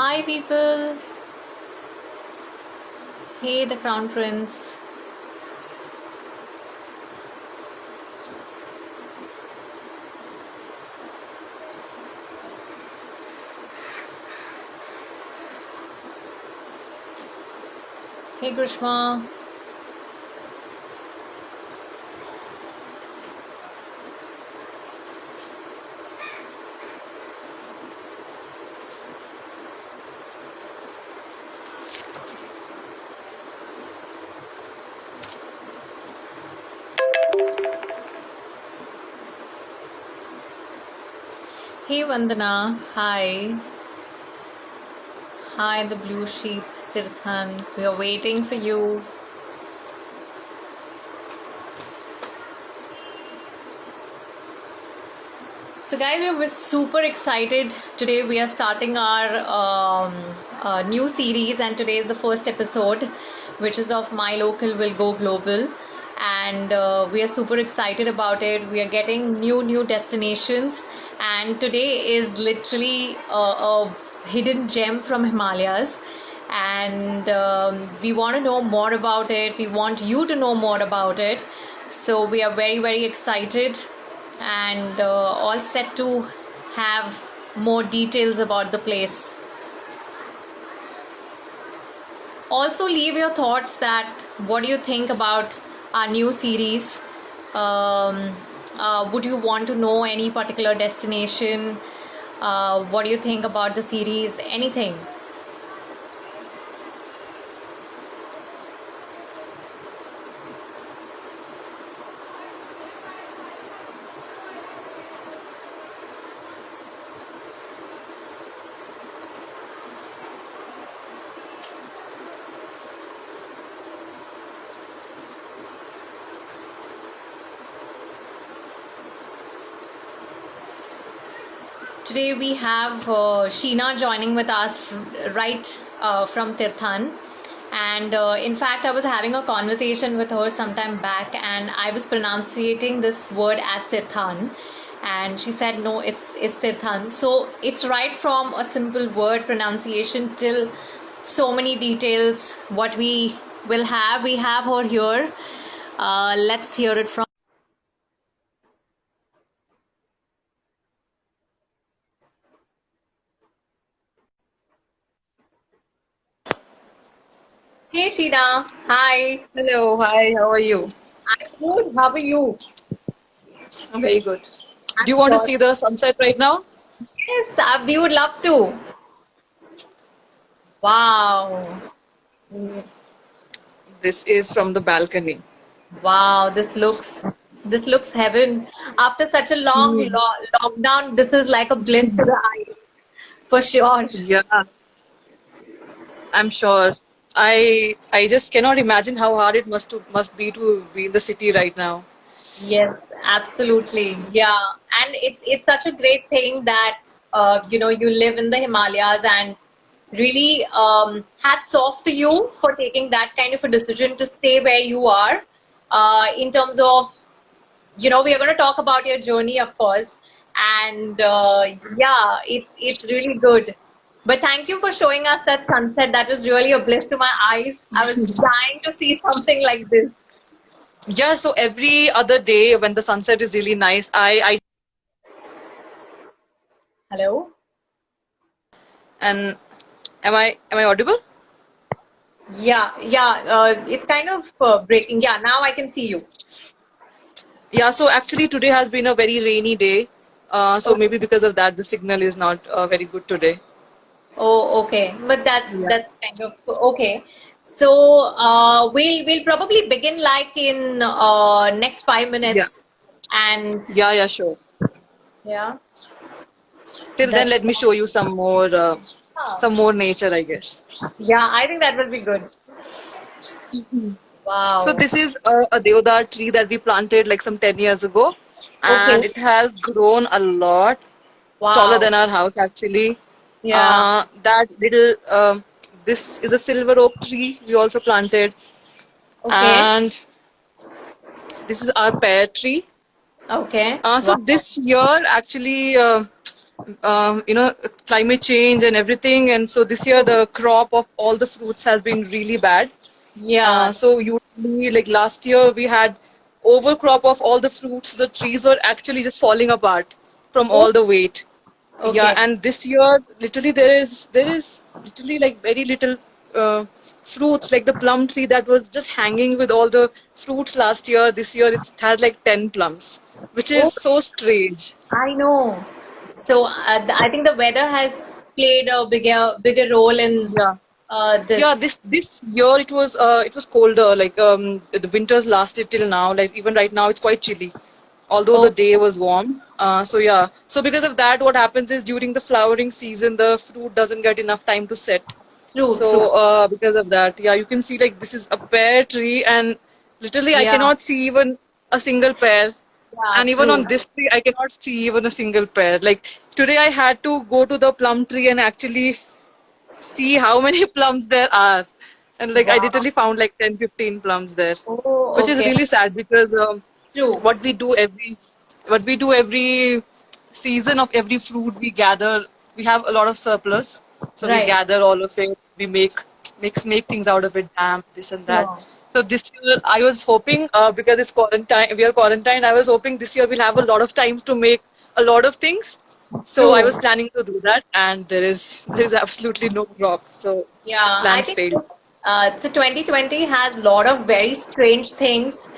Hi, people. Hey, the Crown Prince. Hey, Grishma. Hey, Vandana. Hi. Hi, the Blue Sheep, Tirthan. We are waiting for you. So, guys, we're super excited. Today, we are starting our new series, and today is the first episode, which is of My Local Will Go Global. And we are super excited about it. We are getting new destinations, and today is literally a hidden gem from Himalayas. And we want to know more about it. We want you to know more about it. So, we are very excited and all set to have more details about the place. Also, leave your thoughts that what do you think about our new series. Would you want to know any particular destination? What do you think about the series? Anything. Today we have Sheena joining with us right from Tirthan. And in fact, I was having a conversation with her sometime back, and I was pronouncing this word as Tirthan. And she said, no, it's Tirthan. So it's right from a simple word pronunciation till so many details. What we have her here. Let's hear it from. Hey, Sheena. Hi. Hello, hi, how are you? I'm good. How are you? I'm very good. Do I'm you want to sure. see the sunset right now? Yes, we would love to. Wow. This is from the balcony. Wow, this looks heaven. After such a long lockdown, this is like a bliss to the eye, for sure. Yeah, I'm sure. I just cannot imagine how hard it must be to be in the city right now. Yes, absolutely. Yeah. And it's such a great thing that you live in the Himalayas, and really hats off to you for taking that kind of a decision to stay where you are. In terms of, we are going to talk about your journey, of course, and yeah, it's really good. But thank you for showing us that sunset. That was really a bliss to my eyes. I was dying to see something like this. Yeah, so every other day when the sunset is really nice, I Hello? and am I audible? Yeah. It's kind of breaking. Yeah, now I can see you. Yeah, so actually today has been a very rainy day. So Okay. maybe because of that the signal is not very good today. Oh, okay. But Yeah. that's kind of okay. So we'll probably begin like in next five Yeah. minutes, and Yeah, sure. yeah, Till then, that's let me show you some more nature, I guess. yeah. I think that will be good. So Wow. this is a deodar tree that we planted like some 10 years ago, Okay. and it has grown a lot, taller Wow. than our house actually. Yeah. That little this is a silver oak tree we also planted, Okay. and this is our pear tree. Okay. So Wow. this year actually. you know, climate change and everything. And so this year the crop of all the fruits has been really bad. Yeah. So usually, like last year, we had overcrop of all the fruits. The trees were actually just falling apart from Oh, all the weight. Yeah, okay. and this year, literally, there is literally like very little fruits. Like the plum tree that was just hanging with all the fruits last year. This year, it has like 10 plums, which is Oh, so strange. I know. So I think the weather has played a bigger role in Yeah. Yeah, this. this year it was colder. Like the winters lasted till now. Like even right now it's quite chilly, although the Oh, day was warm. So yeah. So because of that, what happens is during the flowering season, the fruit doesn't get enough time to set. true, true. So because of that, yeah, you can see like this is a pear tree, and literally I Yeah, cannot see even a single pear. yeah, And even true. on this tree, I cannot see even a single pear. Like today, I had to go to the plum tree and actually see how many plums there are. And like I Wow. literally found like 10, 15 plums there, Oh, which is okay. really sad because True. what we do every what we do every season of every fruit we gather, we have a lot of surplus. So we Right. gather all of it, we make things out of it, jam, this and that. Sure. So this year I was hoping because it's quarantine, we are quarantined. I was hoping this year we'll have a lot of times to make a lot of things. So I True. was planning to do that, and there is absolutely no crop. So Yeah, I plans think failed. so 2020 has a lot of very strange things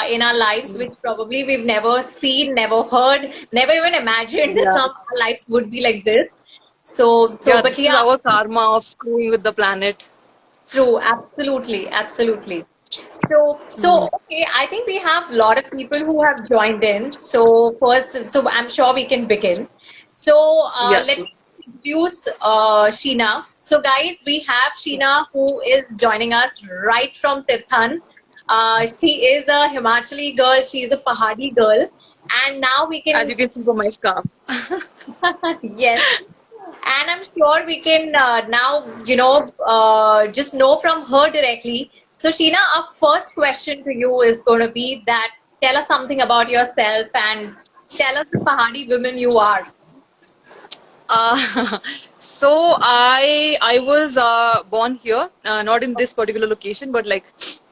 in our lives, which probably we've never seen, never heard, never even imagined that Yeah, some of our lives would be like this. So, yeah. but This is yeah, our karma of screwing with the planet. true, absolutely, absolutely. So okay, I think we have a lot of people who have joined in. So first, so I'm sure we can begin. So Yeah. let me introduce Sheena. So guys, we have Sheena who is joining us right from Tirthan. She is a Himachali girl. She is a Pahadi girl, and now we As can you can see from my scarf. yes. And I'm sure we can now, just know from her directly. So, Sheena, our first question to you is going to be that tell us something about yourself and tell us the Pahadi woman you are. Uh, so I was born here, not in this particular location, but like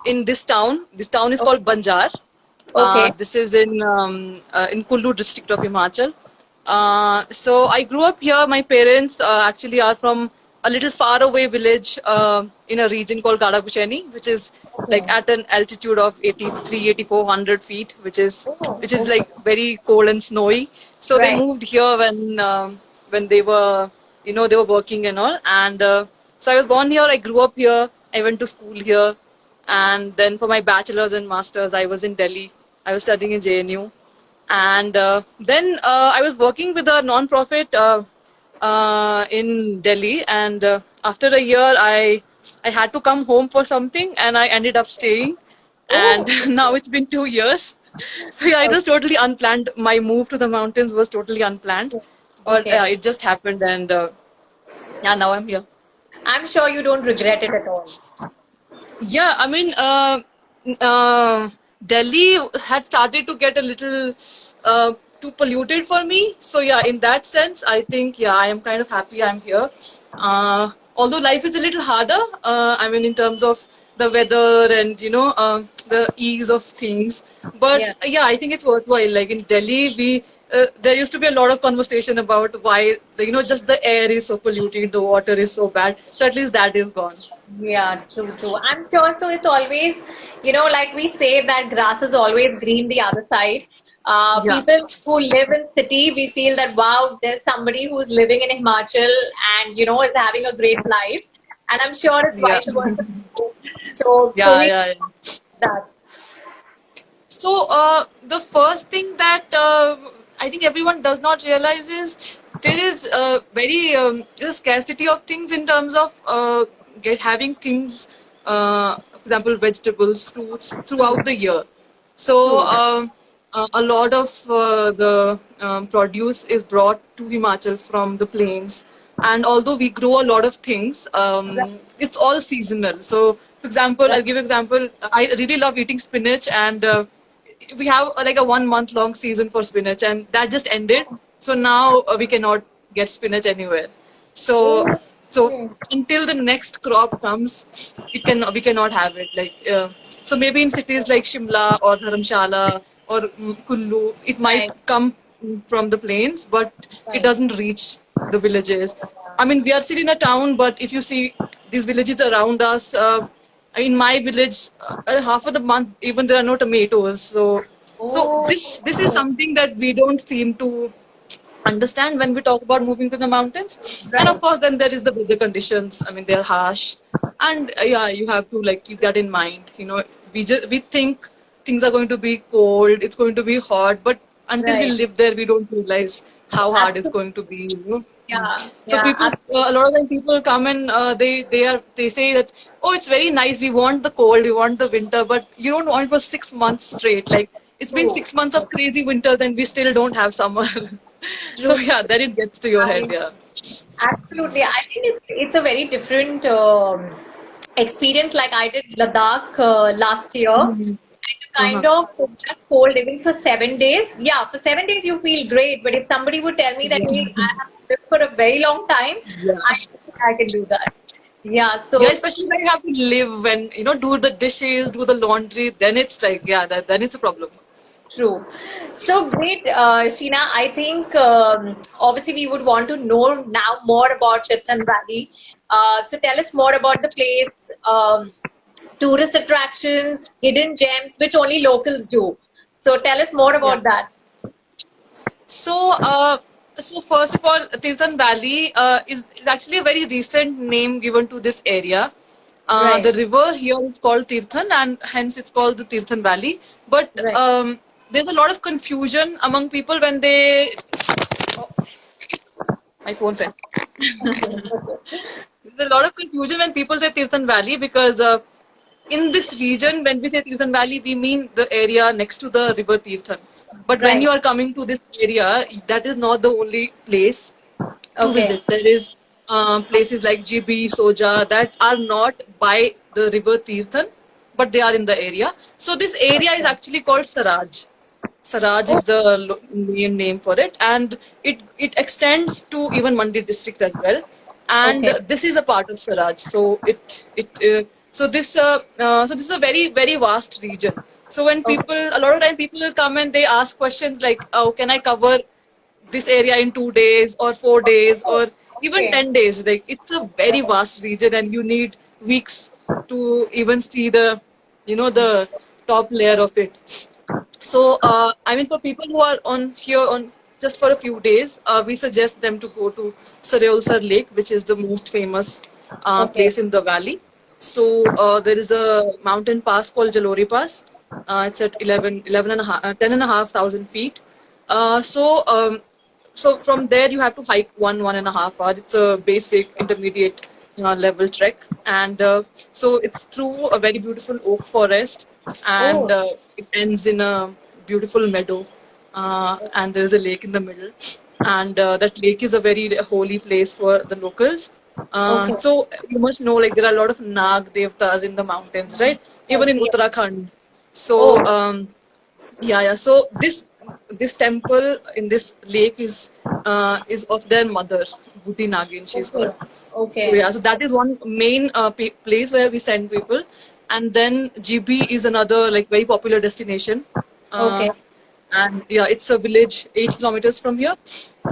in this town. This town is called Banjar. Okay. This is in Kullu district of Himachal. So I grew up here. My parents actually are from a little far away village in a region called Gadagucheni, which is like Okay. at an altitude of 8400 feet, Oh, which is okay. like very cold and snowy. So they Right. moved here when they were they were working and all. And so I was born here. I grew up here. I went to school here, and then for my bachelor's and master's, I was in Delhi. I was studying in JNU, and then I was working with a non-profit in Delhi. And after a year, I had to come home for something, and I ended up staying. And Oh, now it's been 2 years. So yeah, it okay. was totally unplanned. My move to the mountains was totally unplanned, but Okay. it just happened, and yeah, now I'm here. I'm sure you don't regret it at all. Yeah, I mean, Delhi had started to get a little too polluted for me. So yeah, in that sense, I think yeah, I am kind of happy I'm here. Although life is a little harder, I mean, in terms of the weather and the ease of things. But Yeah. yeah, I think it's worthwhile. Like in Delhi, we there used to be a lot of conversation about why just the air is so polluted, the water is so bad. So at least that is gone. Yeah, true, true. I'm sure. So it's always, like we say that grass is always green the other side. Yeah. People who live in city, we feel that wow, there's somebody who's living in Himachal and is having a great life. And I'm sure it's Yeah. vice versa. So Yeah, we yeah, yeah. that. So, the first thing that I think everyone does not realize is there is there's a scarcity of things in terms of get having things, for example, vegetables, fruits throughout the year. So, True. a lot of the produce is brought to Himachal from the plains, and although we grow a lot of things, Right. it's all seasonal. So, for example, Right. I'll give example. I really love eating spinach, and we have like a 1 month long season for spinach, and that just ended. So now we cannot get spinach anywhere. So so Okay. until the next crop comes, we cannot have it. So maybe in cities like Shimla or Dharamshala or Kullu, it might Right. come from the plains, but it Right. doesn't reach the villages. I mean, we are still in a town, but if you see these villages around us, in my village, half of the month even there are no tomatoes. So Oh. this is something that we don't seem to understand when we talk about moving to the mountains. And of Right. course, then there is the weather conditions. I mean, they're harsh, and yeah, you have to like keep that in mind. You know, we think things are going to be cold, it's going to be hot, but until we Right. live there, we don't realize how hard it's Absolutely. going to be. You know. Yeah. So Yeah. people, a lot of time people come and they say that, oh, it's very nice. We want the cold, we want the winter, but you don't want it for 6 months straight. Like it's been True. 6 months of crazy winters and we still don't have summer. So True. yeah, then it gets to your head. I Yeah. Absolutely. I think it's a very different experience. Like I did Ladakh last year, Mhm. and to Uh-huh. kind of that cold even for 7 days. Yeah, for 7 days you feel great. But if somebody would tell me that, hey, Yeah. I have to live for a very long time, I Yeah. don't think I can do that. Yeah. Yeah, So especially when you have to live and do the dishes, do the laundry, then it's like yeah, then it's a problem. true. So great, Sheena. I think obviously we would want to know now more about Tirthan Valley. So tell us more about the place, tourist attractions, hidden gems, which only locals do. So tell us more Yeah. about that. So, so first of all, Tirthan Valley is actually a very recent name given to this area. The Right, river here is called Tirthan, and hence it's called the Tirthan Valley. But right. there's a lot of confusion among people when they. Oh, my phone fell. There's a lot of confusion when people say Tirthan Valley because in this region, when we say Tirthan Valley, we mean the area next to the river Tirthan. But when Right. you are coming to this area, that is not the only place to Okay. visit. There is places like GB, Soja that are not by the river Tirthan, but they are in the area. So this area is actually called Saraj. Saraj Oh, is the name for it, and it extends to even Mandi district as well. And okay. this is a part of Saraj, so so this is a very very vast region. So when Okay. people a lot of time people will come and they ask questions like, oh, can I cover this area in 2 days or 4 days or even Okay. 10 days? Like it's a very vast region, and you need weeks to even see the top layer of it. So, I mean, for people who are on here on just for a few days, we suggest them to go to Saryolsar Lake, which is the most famous Okay. place in the valley. So, there is a mountain pass called Jalori Pass. It's at 10,500 feet. So from there you have to hike 1.5 hour. It's a basic intermediate level trek, and so it's through a very beautiful oak forest, and Oh, it ends in a beautiful meadow, and there is a lake in the middle, and that lake is a very holy place for the locals. okay. So you must know, like there are a lot of Nag Devtas in the mountains, right? Even Yes, in yes. Uttarakhand. So Oh, yeah, yeah. So this temple in this lake is of their mother, Bhuti Nagin, she's okay. called. So Okay. yeah, so that is one main place where we send people, and then GB is another like very popular destination. Uh, Okay. and yeah, it's a village 8 kilometers from here.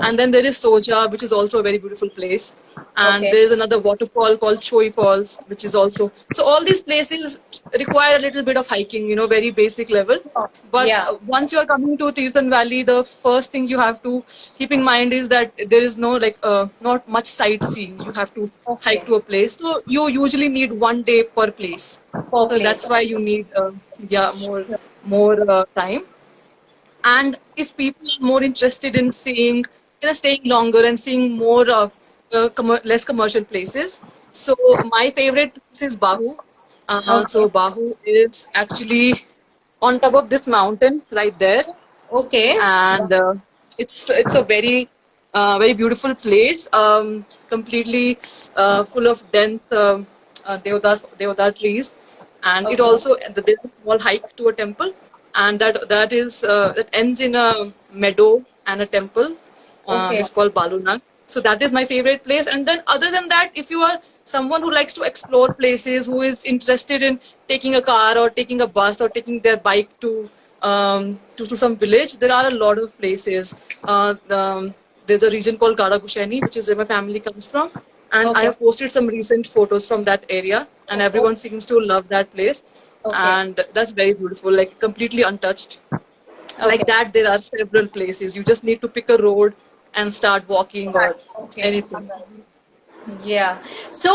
And then there is Soja, which is also a very beautiful place. And Okay. there is another waterfall called Choi Falls, which is also. So all these places require a little bit of hiking, very basic level. Oh, But yeah. once you are coming to Tirthan Valley, the first thing you have to keep in mind is that there is no not much sightseeing. You have to hike Okay. to a place. So you usually need 1 day per place. For So place. that's why you need yeah more time. And if people are more interested in staying longer and seeing more less commercial places, so my favorite place is Bahu. Okay. So Bahu is actually on top of this mountain right there, Okay. and it's a very beautiful place, completely full of dense deodar trees, and it Okay. also there's a small hike to a temple, and that ends in a meadow and a temple, Okay. which is called Balunag. So that is my favorite place. And then other than that, if you are someone who likes to explore places, who is interested in taking a car or taking a bus or taking their bike to some village, there are a lot of places. There's a region called Garagusheni, which is where my family comes from, and I Okay. have posted some recent photos from that area, and Oh, everyone seems to love that place, okay. and that's very beautiful, like completely untouched. Like Okay. that, there are several places. You just need to pick a road and start walking or Okay. anything. Yeah. So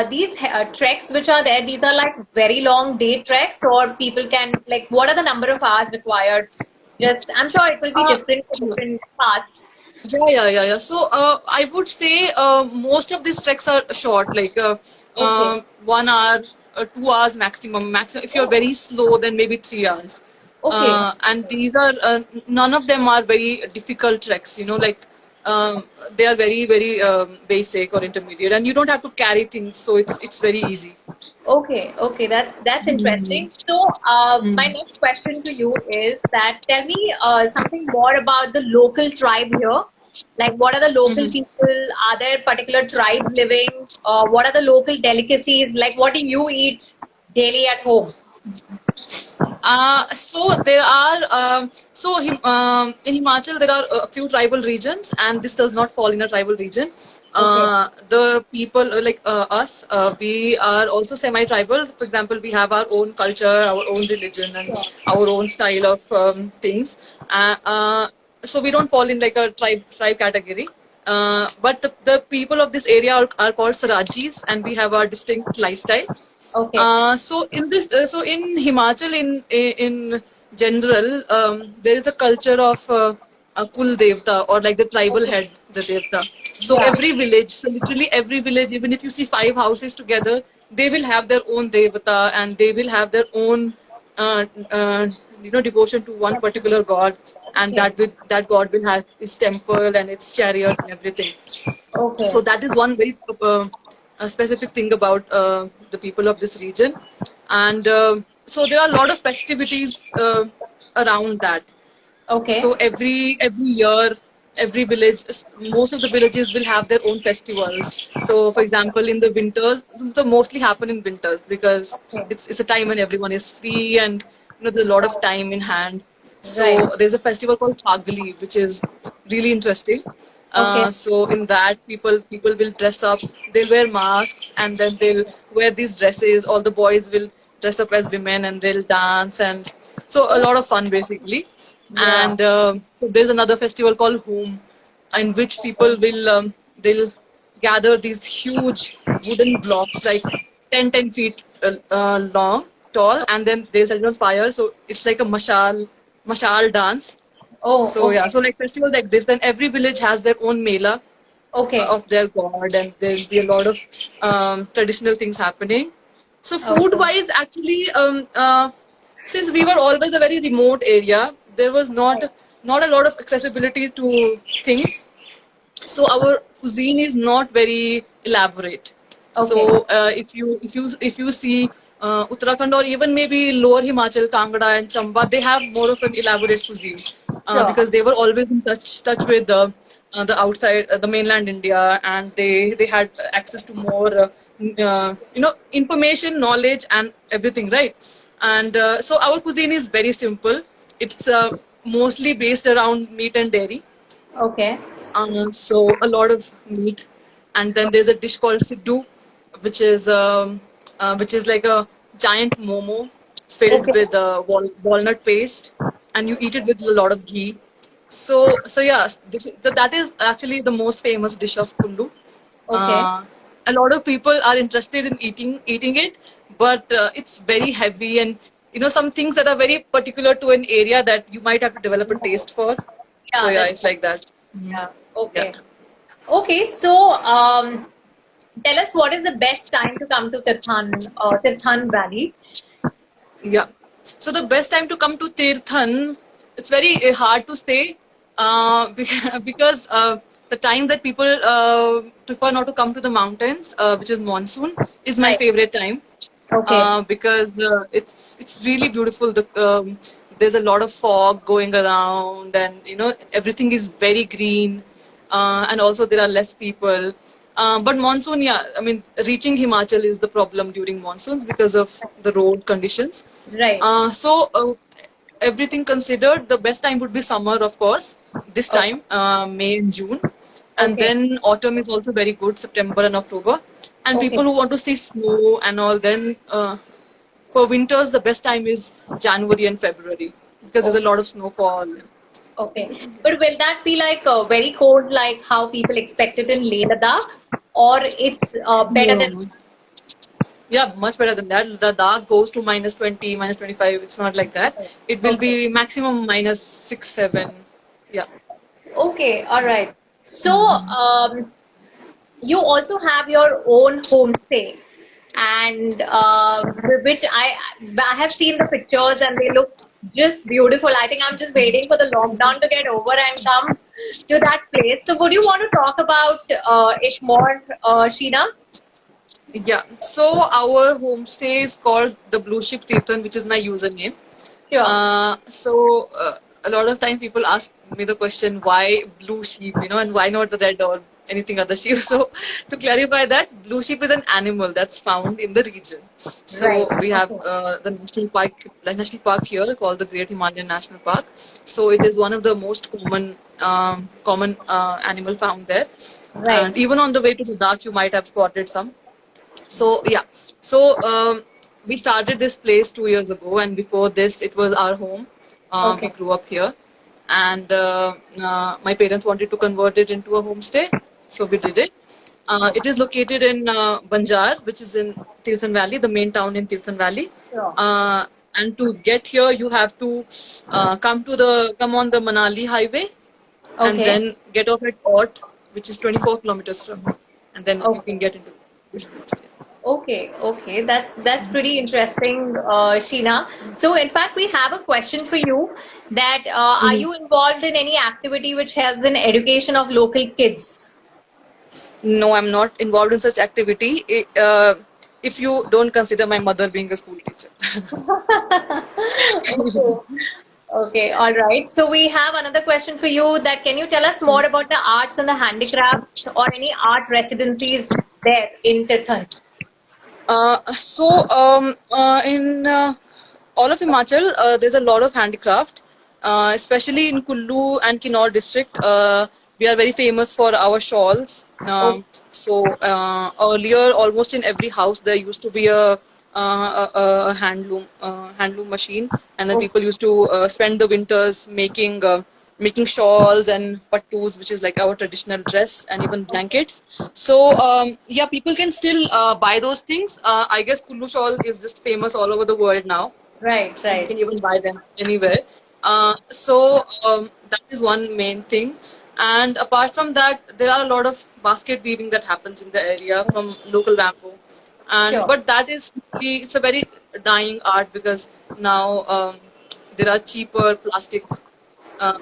these treks which are there, these are like very long day treks, or people can like, what are the number of hours required? Just, I'm sure it will be Uh, different for different paths. yeah. So I would say most of these treks are short, like Okay. 1 hour, 2 hours maximum. Maximum. If you're very slow, then maybe 3 hours. Okay. And these are none of them are very difficult treks. Like um, they are very basic or intermediate, and you don't have to carry things, so it's very easy. Okay, okay, that's interesting. So, my next question to you is that tell me something more about the local tribe here. Like, what are the local people? Are there particular tribes living? What are the local delicacies? Like, what do you eat daily at home? So there are in Himachal there are a few tribal regions, and this does not fall in a tribal region. Okay, The people like us, we are also semi-tribal. For example, we have our own culture, our own religion, and sure. our own style of things. So we don't fall in like a tribe category. But the people of this area are called Sarajis, and we have our distinct lifestyle. Okay, So in Himachal, in general, there is a culture of a Kul Devta, or like the tribal okay, head, the Devta. So yeah, every village, so literally every village, even if you see 5 houses together, they will have their own Devata, and they will have their own uh, uh, devotion to one particular god, and okay, that god will have its temple and its chariot and everything. okay, So that is one very specific thing about the people of this region, and so there are a lot of festivities around that. okay, So every year, every village, most of the villages will have their own festivals. So, for example, in the winters, so mostly happen in winters because okay, it's a time when everyone is free, and there's a lot of time in hand. right, So there's a festival called Phagli, which is really interesting. okay, So in that, people will dress up. They'll wear masks, and then they'll wear these dresses. All the boys will dress up as women, and they'll dance, and so a lot of fun basically. yeah, And so there's another festival called Home, in which people will they'll gather these huge wooden blocks, like 10 feet long, tall, and then they set it on fire. So it's like a mashal dance. oh, So yeah, okay, so like festivals like this, then every village has their own mela okay, of their god, and there'll be a lot of traditional things happening. So food okay, wise, actually, since we were always a very remote area, there was not a lot of accessibility to things. So our cuisine is not very elaborate. okay, So if you see Uttarakhand, or even maybe lower Himachal, Kangra and Chamba, they have more of an elaborate cuisine sure, because they were always in touch with the outside, the mainland India, and they had access to more information, knowledge, and everything, right? And so our cuisine is very simple. It's mostly based around meat and dairy. okay, So a lot of meat, and then there's a dish called siddu, which is like a giant momo filled okay, with walnut paste, and you eat it with a lot of ghee. So yeah, so that is actually the most famous dish of Kullu. okay. Uh, a lot of people are interested in eating it, but it's very heavy, and some things that are very particular to an area that you might have to develop a taste for. So Yeah, yeah, that's it's like that. yeah. Yeah. Okay. Okay, so tell us what is the best time to come to Tirthan Valley? Yeah. So the best time to come to Tirthan, it's very hard to say because the time that people prefer not to come to the mountains, which is monsoon, is my Right. favorite time Okay. because it's really beautiful. There's a lot of fog going around, and everything is very green. and also there are less people. But monsoon, yeah, I mean, reaching Himachal is the problem during monsoons because of the road conditions. Right. Everything considered, the best time would be summer, of course, this Okay. time, May and June. And Okay. then autumn is also very good, September and October. And Okay. people who want to see snow and all, then for winters, the best time is January and February because there's a Okay. lot of snowfall. Okay. But will that be like very cold, like how people expect it in Leh Ladakh, or it's better than? No. Yeah, much better than that. The dark goes to minus 20, minus 25. It's not like that. It will Okay. be maximum minus 6, 7. Yeah. Okay. All right. So, you also have your own homestay, and which I have seen the pictures and they look just beautiful. I think I'm just waiting for the lockdown to get over and come to that place. So, would you want to talk about it more, Sheena? Yeah. So our homestay is called the Blue Ship Tirthan, which is my username. Sure. A lot of times people ask me the question, why blue sheep, and why not the red or anything other sheep? So to clarify that, blue sheep is an animal that's found in the region. Right. So we have Okay. the national park here called the Great Himalayan National Park. So it is one of the most common animal found there. Right. And even on the way to Ladakh, you might have spotted some. So yeah, so we started this place 2 years ago, and before this, it was our home. We Okay. grew up here, and my parents wanted to convert it into a homestay, so we did it. It is located in Banjar, which is in Tirthan Valley, the main town in Tirthan Valley. Sure. And to get here, you have to come on the Manali highway, and Okay. then get off at Ort, which is 24 kilometers from here, and then you Okay. can get into this place. Okay, okay, that's pretty interesting, Sheena. So, in fact, we have a question for you that are Mhm. you involved in any activity which helps in education of local kids? No, I'm not involved in such activity. If you don't consider my mother being a school teacher. Okay, okay, all right. So, we have another question for you that can you tell us more about the arts and the handicrafts or any art residencies there in Tirthan? In all of Himachal, there's a lot of handicraft, especially in Kullu and Kinnaur district. We are very famous for our shawls. Okay, Earlier, almost in every house, there used to be a handloom machine, and then people okay, used to spend the winters making shawls and pattus, which is like our traditional dress, and even blankets. So yeah, people can still buy those things. I guess Kullu shawl is just famous all over the world now, right, and you right. can even buy them anywhere. So that is one main thing. And apart from that, there are a lot of basket weaving that happens in the area from local bamboo. And Sure. but that is it's a very dying art because now there are cheaper plastic uh,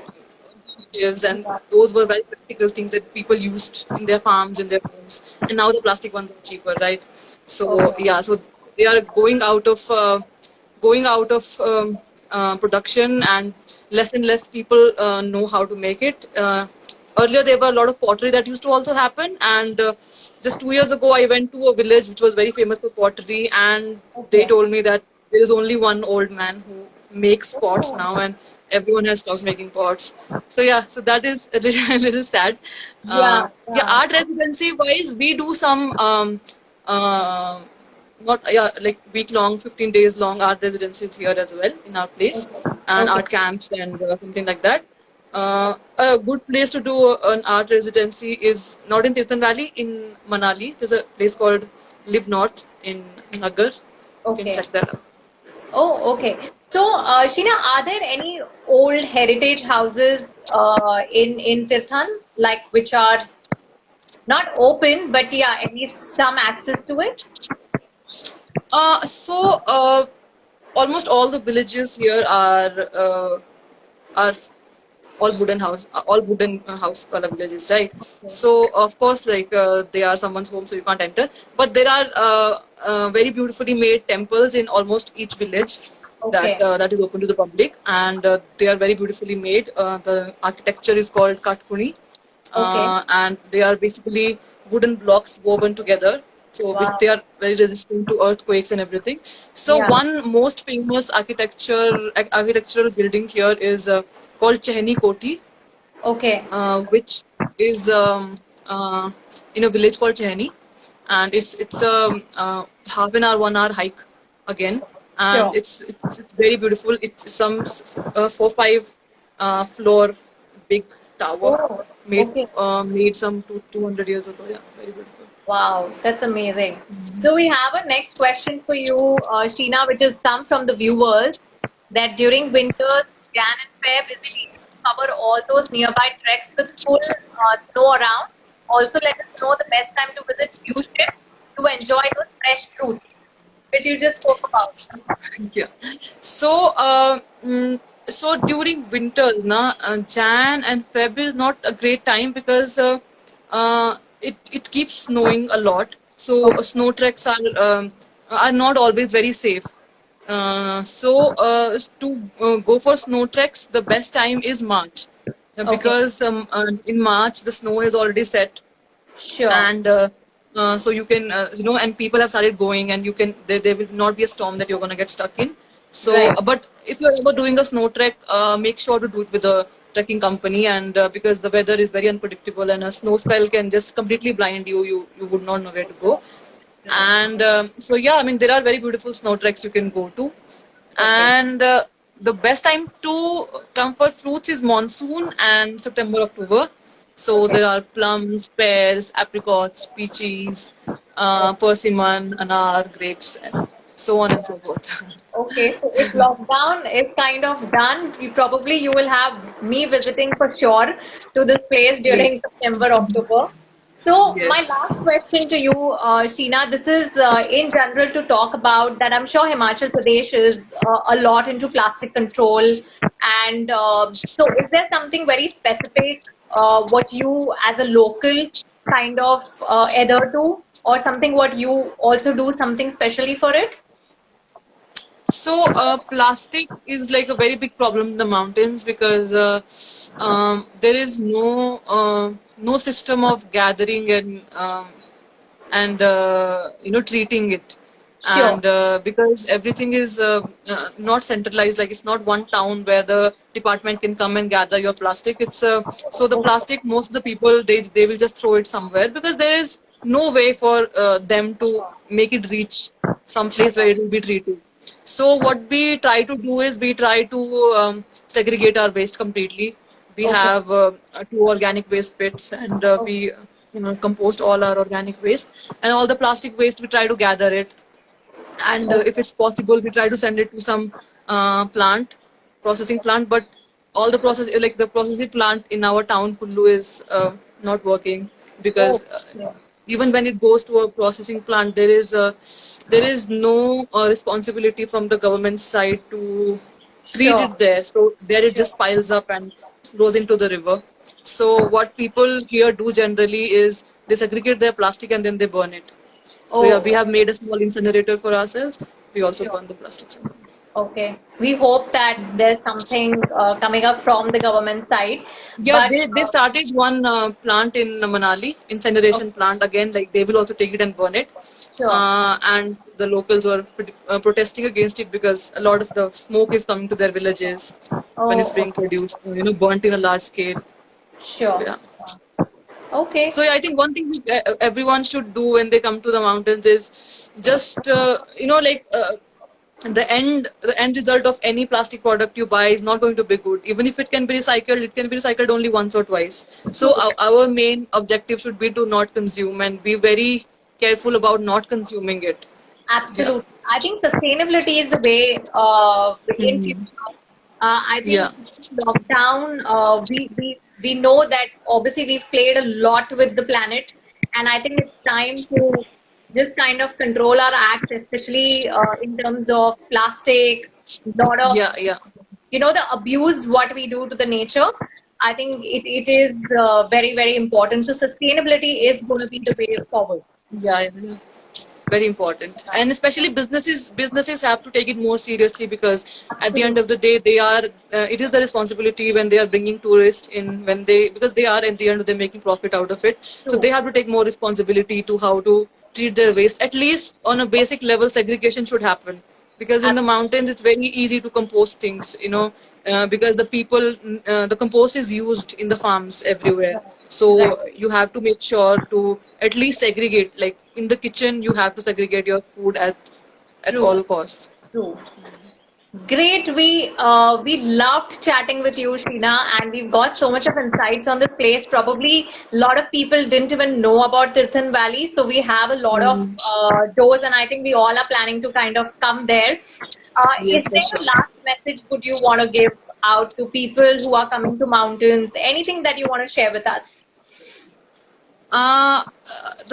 alternatives, and those were very practical things that people used in their farms, in their homes, and now the plastic ones are cheaper, right? So Okay. yeah, so they are going out of production, and less people know how to make it. Earlier, there were a lot of pottery that used to also happen, and just 2 years ago, I went to a village which was very famous for pottery, and they Okay. told me that there is only one old man who makes pots Oh, now, and everyone has stopped making pots. So yeah, so that is a little, a little sad. yeah, Yeah, yeah. art residency wise, we do some uh, not yeah like week long, 15 days long art residencies here as well in our place, Okay. and Okay. art camps and something like that. A good place to do an art residency is not in Tirthan Valley, in Manali. There's a place called Live North in Nagar. You can Okay. check that out. Oh, okay. So, Sheena, are there any old heritage houses in Tirthan, like which are not open, but yeah, at least some access to it? Uh, so uh, Almost all the villages here are all wooden house color villages, right? Okay. So of course, like they are someone's home, so you can't enter. But there are very beautifully made temples in almost each village Okay. that is open to the public, and they are very beautifully made. The architecture is called Katkuni, Okay. and they are basically wooden blocks woven together. So which Wow. they are very resistant to earthquakes and everything. So Yeah. one most famous architectural building here is called Chehni Koti, Okay. which is in a village called Chehni, and it's a half an hour, 1 hour hike again, and Sure. it's very beautiful. It's some 4 5 floor big tower Oh, made okay. made some 200 years ago. Yeah, very beautiful. Wow, that's amazing. So we have a next question for you, Sheena, which has come from the viewers that during winters, Jan and Feb, is it easy to cover all those nearby treks with full snow around? Also, let us know the best time to visit view ship to enjoy those fresh fruits, which you just spoke about. Yeah. So, so during winters, Jan and Feb is not a great time because it keeps snowing a lot. So Okay. snow treks are not always very safe. To go for snow treks, the best time is March, Okay. because in March the snow has already set, Sure. and so you can and people have started going, and there will not be a storm that you're going to get stuck in. So Right. but if you're ever doing a snow trek, make sure to do it with a trekking company, and because the weather is very unpredictable and a snow spell can just completely blind you would not know where to go. Right. And so yeah, I mean, there are very beautiful snow treks you can go to, Okay. and the best time to come for fruits is monsoon and September, October. So Okay. there are plums, pears, apricots, peaches, persimmon, anar, grapes, and so on and so forth. Okay, so if lockdown is kind of done, you will have me visiting for sure to this place during Yes, September, October. So my yes. last question to you, Sheena, this is in general to talk about that. I'm sure Himachal Pradesh is a lot into plastic control, and so is there something very specific what you as a local kind of adhere to, or something what you also do something specially for it? So, plastic is like a very big problem in the mountains because there is no system of gathering and treating it, Sure. and because everything is not centralized, like it's not one town where the department can come and gather your plastic. It's so the Okay. plastic, most of the people, they will just throw it somewhere because there is no way for them to make it reach some place where it will be treated. So what we try to do is we try to segregate our waste completely. We Okay. have two organic waste pits, and Okay. we compost all our organic waste, and all the plastic waste we try to gather it, and if Okay. it's possible we try to send it to some plant, processing plant. But all the like the processing plant in our town Kullu is not working Oh, because yeah. even when it goes to a processing plant, there is no responsibility from the government side to treat Sure. it there. So there it Sure. just piles up and flows into the river. So what people here do generally is they segregate their plastic and then they burn it. So yeah, we Oh, have made a small incinerator for ourselves. We also sure. burn the plastic sometimes. Okay. We hope that there's something coming up from the government side. Yeah, But they started one plant in Manali, incineration okay, plant again. Like they will also take it and burn it, sure. and the locals were protesting against it because a lot of the smoke is coming to their villages when it's Oh, being okay. produced, burnt in a large scale. So Sure. yeah. Okay. So yeah, I think one thing everyone should do when they come to the mountains is just the end result of any plastic product you buy is not going to be good. Even if it can be recycled, it can be recycled only once or twice. So True. our main objective should be to not consume and be very careful about not consuming it. Yeah. Absolutely. I think sustainability is the way in Mhm. future. I think Yeah. lockdown, we know that obviously we've played a lot with the planet, and I think it's time to just kind of control our acts, especially in terms of plastic, lot of Yeah. Yeah. the abuse what we do to the nature. I think it is very very important. So sustainability is going to be the way forward. Yeah. Yeah. very important. And especially businesses have to take it more seriously, because at the end of the day, they are it is the responsibility when they are bringing tourists in, when they, because they are at the end of the day making profit out of it, so True. they have to take more responsibility to how to treat their waste. At least on a basic level, segregation should happen, because in the mountains it's very easy to compost things, because the compost is used in the farms everywhere. So Right. you have to make sure to at least segregate, like in the kitchen you have to segregate your food at True. all costs. True. Great. We loved chatting with you, Sheena, and we've got so much of insights on this place. Probably a lot of people didn't even know about Tirthan Valley, so we have a lot of Mm. doors, and I think we all are planning to kind of come there. Yes, Is for there a sure. last message would you want to give out to people who are coming to mountains? Anything that you want to share with us?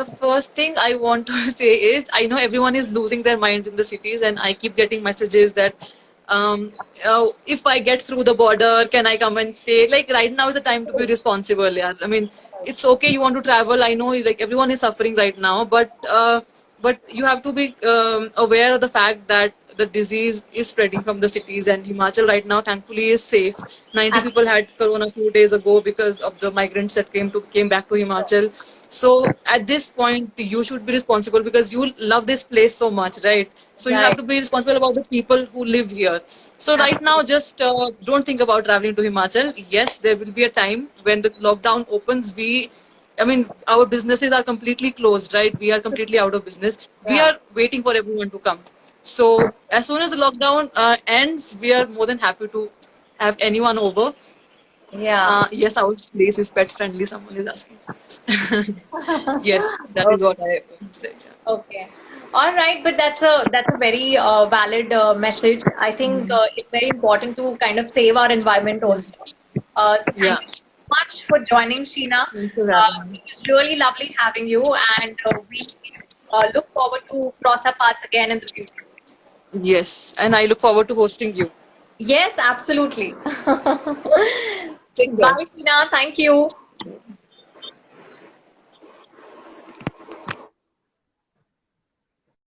The first thing I want to say is, I know everyone is losing their minds in the cities, and I keep getting messages that if I get through the border, can I come and stay? Like right now is the time to be responsible. Yeah, I mean, it's okay you want to travel. I know like everyone is suffering right now, but you have to be aware of the fact that the disease is spreading from the cities, and Himachal right now thankfully is safe. 90 people had corona 2 days ago because of the migrants that came back to Himachal. So at this point you should be responsible, because you love this place so much, right? So you have Right. to be responsible about the people who live here. So right now, just don't think about traveling to Himachal. Yes, there will be a time when the lockdown opens. I mean, our businesses are completely closed, right? We are completely out of business. We Yeah. are waiting for everyone to come. So as soon as the lockdown ends, we are more than happy to have anyone over. Yeah. Yes, our place is pet friendly. Someone is asking. Yes, that is Okay. what I would say. Okay. All right, but that's a very valid message. I think it's very important to kind of save our environment Yeah. also. So Yeah. thank you so much for joining, Sheena. Thanks for having me. It was really lovely having you, and we look forward to cross our paths again in the future. Yes, and I look forward to hosting you. Yes, absolutely. Take care. Bye, Sheena. Thank you.